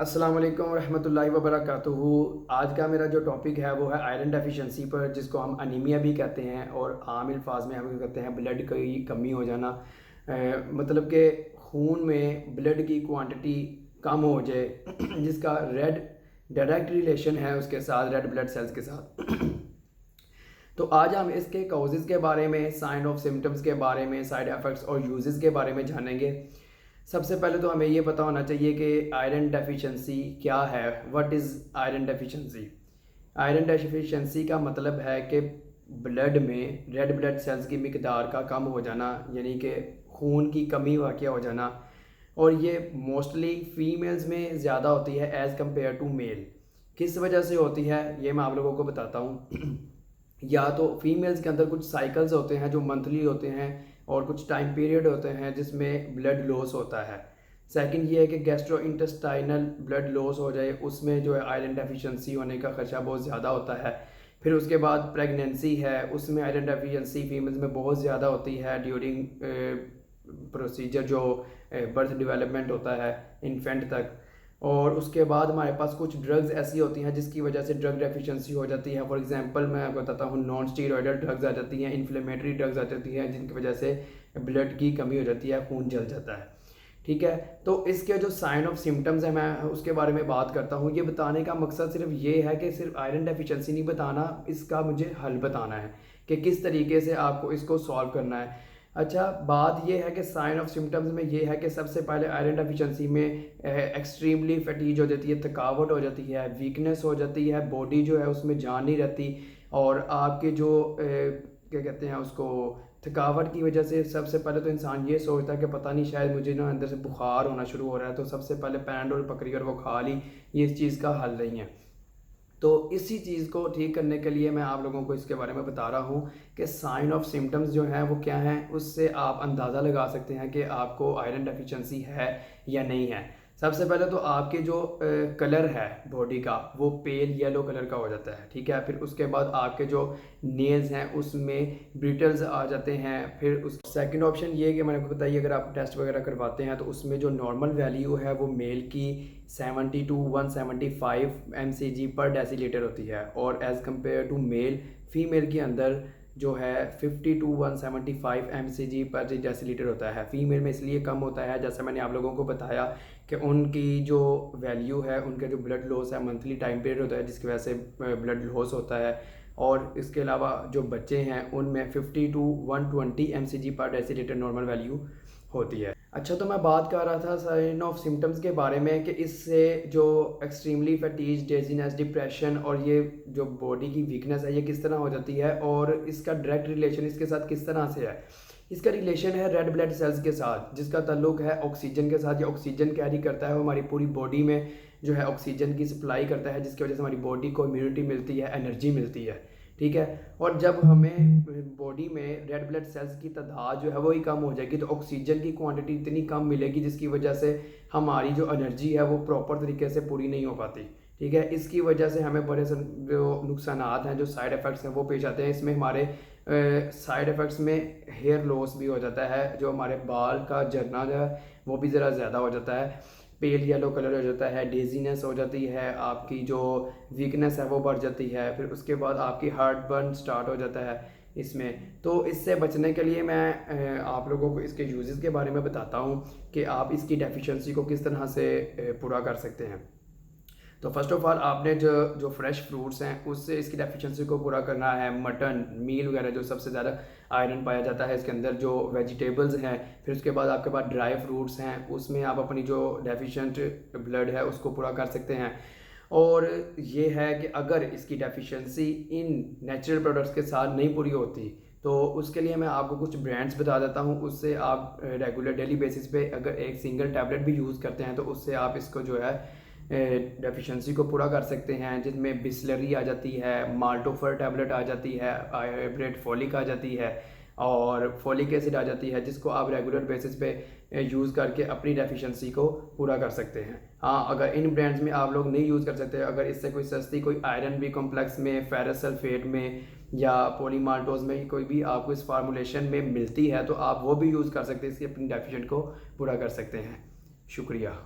अस्सलाम वालेकुम रहमतुल्लाहि व बरकातुहू। आज का मेरा जो टॉपिक है वो है आयरन डेफिशिएंसी पर, जिसको हम अनीमिया भी कहते हैं और आम अल्फाज में हम कहते हैं ब्लड की कमी हो जाना। मतलब कि खून में ब्लड की क्वांटिटी कम हो जाए जिसका रेड डायरेक्ट रिलेशन है उसके साथ, रेड ब्लड सेल्स के साथ। तो आज हम इसके काउजेज़ के बारे में, साइन ऑफ सिम्टम्स के बारे में, साइड इफ़ेक्ट्स और यूजेस के बारे में जानेंगे। सबसे पहले तो हमें ये पता होना चाहिए कि आयरन डेफिशिएंसी क्या है। What is iron deficiency? Iron deficiency का मतलब है कि ब्लड में रेड ब्लड सेल्स की मिकदार का कम हो जाना, यानी कि खून की कमी वाक़या हो जाना। और ये मोस्टली फीमेल्स में ज़्यादा होती है एज़ कम्पेयर टू मेल। किस वजह से होती है ये मैं आप लोगों को बताता हूँ। या तो फीमेल्स के अंदर कुछ साइकिल्स होते हैं जो मंथली होते हैं, और कुछ टाइम पीरियड होते हैं जिसमें ब्लड लॉस होता है। सेकंड ये है कि गैस्ट्रो इंटेस्टाइनल ब्लड लॉस हो जाए, उसमें जो है आयरन डेफिशिएंसी होने का खर्चा बहुत ज़्यादा होता है। फिर उसके बाद प्रेगनेंसी है, उसमें आयरन डेफिशिएंसी फीमेल्स में बहुत ज़्यादा होती है ड्यूरिंग प्रोसीजर जो बर्थ डेवलपमेंट होता है इन्फेंट तक। और उसके बाद हमारे पास कुछ ड्रग्स ऐसी होती हैं जिसकी वजह से ड्रग डेफिशिएंसी हो जाती है। फॉर एग्जांपल मैं आपको बताता हूँ, नॉन स्टीरॉयडल ड्रग्स आ जाती हैं, इन्फ्लेमेटरी ड्रग्स आ जाती हैं, जिनकी वजह से ब्लड की कमी हो जाती है, खून जल जाता है। ठीक है, तो इसके जो साइन ऑफ सिम्टम्स हैं मैं उसके बारे में बात करता हूँ। ये बताने का मकसद सिर्फ ये है कि सिर्फ आयरन डेफिशिएंसी नहीं बताना, इसका मुझे हल बताना है कि किस तरीके से आपको इसको सॉल्व करना है। अच्छा, बात ये है कि साइन ऑफ सिम्टम्स में ये है कि सबसे पहले आयरन डेफिशिएंसी में एक्सट्रीमली फटीज हो जाती है, थकावट हो जाती है, वीकनेस हो जाती है, बॉडी जो है उसमें जान नहीं रहती। और आपके जो क्या कहते हैं उसको, थकावट की वजह से सबसे पहले तो इंसान ये सोचता है कि पता नहीं शायद मुझे ना अंदर से बुखार होना शुरू हो रहा है, तो सबसे पहले पैराडोल पकड़ी और वो खा ली। ये इस चीज़ का हल नहीं है। तो इसी चीज़ को ठीक करने के लिए मैं आप लोगों को इसके बारे में बता रहा हूँ कि साइन ऑफ सिम्टम्स जो हैं वो क्या हैं, उससे आप अंदाज़ा लगा सकते हैं कि आपको आयरन डेफिशिएंसी है या नहीं है। सबसे पहले तो आपके जो कलर है बॉडी का वो पेल येलो कलर का हो जाता है। ठीक है, फिर उसके बाद आपके जो नेल्स हैं उसमें ब्रिटल्स आ जाते हैं। फिर उस सेकंड ऑप्शन ये है कि मैंने आपको बताइए, अगर आप टेस्ट वगैरह करवाते हैं तो उसमें जो नॉर्मल वैल्यू है वो मेल की 70 टू 175 mcg पर डेसीलीटर होती है, और as compare to male, female के अंदर जो है 50 टू 175 mcg पर डेसीलीटर होता है। फीमेल में इसलिए कम होता है, जैसा मैंने आप लोगों को बताया कि उनकी जो वैल्यू है, उनका जो ब्लड लॉस है मंथली टाइम पीरियड होता है जिसकी वजह से ब्लड लॉस होता है। और इसके अलावा जो बच्चे हैं उनमें 50 टू 120 mcg पर डेसीलीटर नॉर्मल वैल्यू होती है। अच्छा, तो मैं बात कर रहा था साइन ऑफ सिम्टम्स के बारे में कि इससे जो एक्सट्रीमली फटीज, डेजीनेस, डिप्रेशन और ये जो बॉडी की वीकनेस है ये किस तरह हो जाती है, और इसका डायरेक्ट रिलेशन इसके साथ किस तरह से है। इसका रिलेशन है रेड ब्लड सेल्स के साथ, जिसका ताल्लुक है ऑक्सीजन के साथ। ये ऑक्सीजन कैरी करता है, वो हमारी पूरी बॉडी में जो है ऑक्सीजन की सप्लाई करता है, जिसकी वजह से हमारी बॉडी को इम्यूनिटी मिलती है, एनर्जी मिलती है। ठीक है, और जब हमें बॉडी में रेड ब्लड सेल्स की तादाद जो है वो ही कम हो जाएगी तो ऑक्सीजन की क्वांटिटी इतनी कम मिलेगी जिसकी वजह से हमारी जो एनर्जी है वो प्रॉपर तरीके से पूरी नहीं हो पाती। ठीक है, इसकी वजह से हमें बड़े जो नुकसान हैं, जो साइड इफ़ेक्ट्स हैं वो पेश आते हैं। इसमें हमारे साइड इफ़ेक्ट्स में हेयर लॉस भी हो जाता है, जो हमारे बाल का झड़ना जो है वो भी ज़रा ज़्यादा हो जाता है, पेल येलो कलर हो जाता है, डेजीनेस हो जाती है, आपकी जो वीकनेस है वो बढ़ जाती है। फिर उसके बाद आपकी हार्ट बर्न स्टार्ट हो जाता है इसमें। तो इससे बचने के लिए मैं आप लोगों को इसके यूजेस के बारे में बताता हूँ कि आप इसकी डेफिशिएंसी को किस तरह से पूरा कर सकते हैं। तो फर्स्ट ऑफ ऑल आपने जो जो फ्रेश फ्रूट्स हैं उससे इसकी डेफिशिएंसी को पूरा करना है। मटन, मील वगैरह जो सबसे ज़्यादा आयरन पाया जाता है इसके अंदर, जो वेजिटेबल्स हैं। फिर उसके बाद आपके पास ड्राई फ्रूट्स हैं, उसमें आप अपनी जो डेफिशिएंट ब्लड है उसको पूरा कर सकते हैं। और ये है कि अगर इसकी डेफिशिएंसी इन नेचुरल प्रोडक्ट्स के साथ नहीं पूरी होती तो उसके लिए मैं आपको कुछ ब्रांड्स बता देता हूँ। उससे आप रेगुलर डेली बेसिस पे अगर एक सिंगल टैबलेट भी यूज़ करते हैं तो उससे आप इसको जो है डेफिशिएंसी को पूरा कर सकते हैं, जिसमें बिस्लरी आ जाती है, माल्टोफर टैबलेट आ जाती है, हाइब्रिड फॉलिक आ जाती है, और फॉलिक एसिड आ जाती है, जिसको आप रेगुलर बेसिस पे यूज़ करके अपनी डेफिशिएंसी को पूरा कर सकते हैं। हाँ, अगर इन ब्रांड्स में आप लोग नहीं यूज़ कर सकते, अगर इससे कोई सस्ती कोई आयरन बी कॉम्प्लेक्स में, फेरस सल्फेट में या पॉलीमाल्टोज में कोई भी आपको इस फार्मूलेशन में मिलती है तो आप वो भी यूज़ कर सकते हैं, इसकी अपनी डेफिशिएंट को पूरा कर सकते हैं। शुक्रिया।